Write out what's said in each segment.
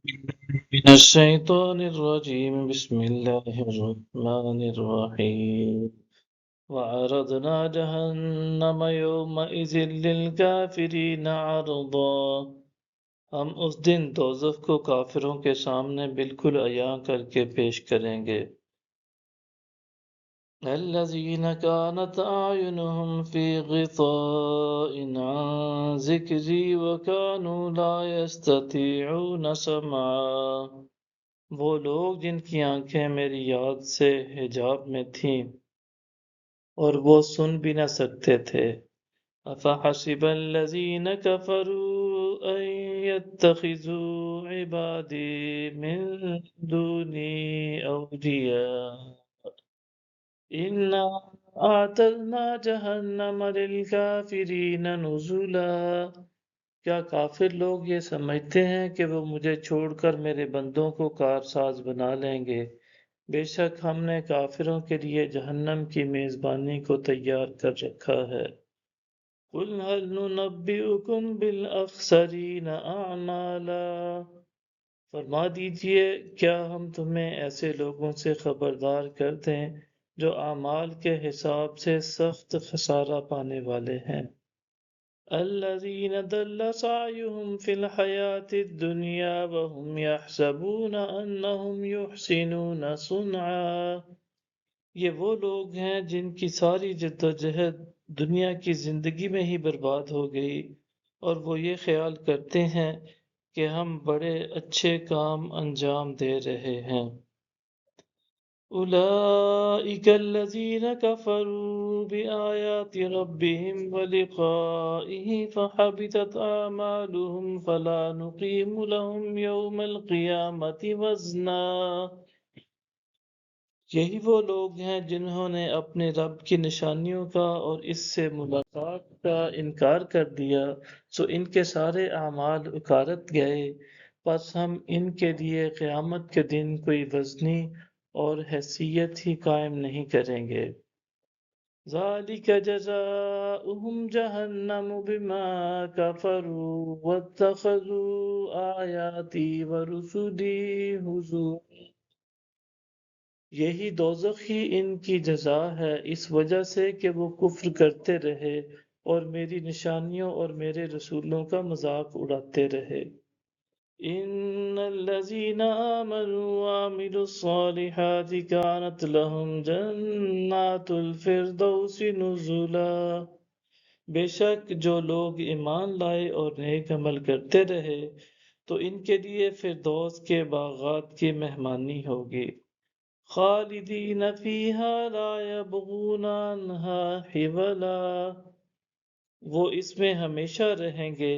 من الشيطان الرجيم بسم الله الرحمن الرحيم وعرضنا جهنم يومئذ للكافرين عرضا ہم اس دن دوزخ کو کافروں کے سامنے بالکل عیاں کر کے پیش کریں گے الذين كانت أعينهم في غطاء عن ذكري وكانوا لا يستطيعون سمعا وہ لوگ جن کی آنکھیں میری یاد سے حجاب میں تھیں اور وہ سن بھی نہ سکتے تھے افحسب الذین كفروا ان يتخذوا عبادی من دونی اولیاء انا اعتدنا جہنم للکافرین نزلا کیا کافر لوگ یہ سمجھتے ہیں کہ وہ مجھے چھوڑ کر میرے بندوں کو کارساز بنا لیں گے بے شک ہم نے کافروں کے لیے جہنم کی میزبانی کو تیار کر رکھا ہے قُلْ هَلْ نُنَبِّئُكُمْ بِالْأَخْسَرِينَ أَعْمَالًا فرما دیجئے کیا ہم تمہیں ایسے لوگوں سے خبردار کر دیں جو اعمال کے حساب سے سخت خسارہ پانے والے ہیں الذين ضل سعيهم في الحياة الدنيا وهم يحسبون أنهم يحسنون صنعا یہ وہ لوگ ہیں جن کی ساری جد و جہد دنیا کی زندگی میں ہی برباد ہو گئی اور وہ یہ خیال کرتے ہیں کہ ہم بڑے اچھے کام انجام دے رہے ہیں أولئك الذين كفروا بآيات ربهم ولقائه فحبطت أعمالهم فلا نقيم لهم يوم القيامة وزنا یہی وہ لوگ ہیں جنہوں نے اپنے رب کی نشانیوں کا اور اس سے ملاقات کا انکار کر دیا سو ان کے سارے اعمال اکارت گئے پس ہم ان کے لیے قیامت کے دن کوئی وزنی اور حیثیت ہی قائم نہیں کریں گے ذَلِكَ جَزَاؤُهُمْ جَهَنَّمُ بِمَا كَفَرُوا وَاتَّخَذُوا آيَاتِي وَرُسُلِي هُزُوًا یہی دوزخ ہی ان کی جزا ہے اس وجہ سے کہ وہ کفر کرتے رہے اور میری نشانیوں اور میرے رسولوں کا مذاق اڑاتے رہے ان الذين آمنوا وعملوا الصالحات كانت لهم جنات الفردوس نزلا بے شک جو لوگ ایمان لائے اور نیک عمل کرتے رہے تو ان کے لیے فردوس کے باغات کی مہمانی ہوگی خالدین فیہا لا یبغون عنہا حولا وہ اس میں ہمیشہ رہیں گے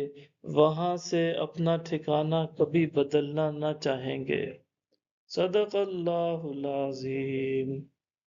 وہاں سے اپنا ٹھکانہ کبھی بدلنا نہ چاہیں گے صدق اللہ العظیم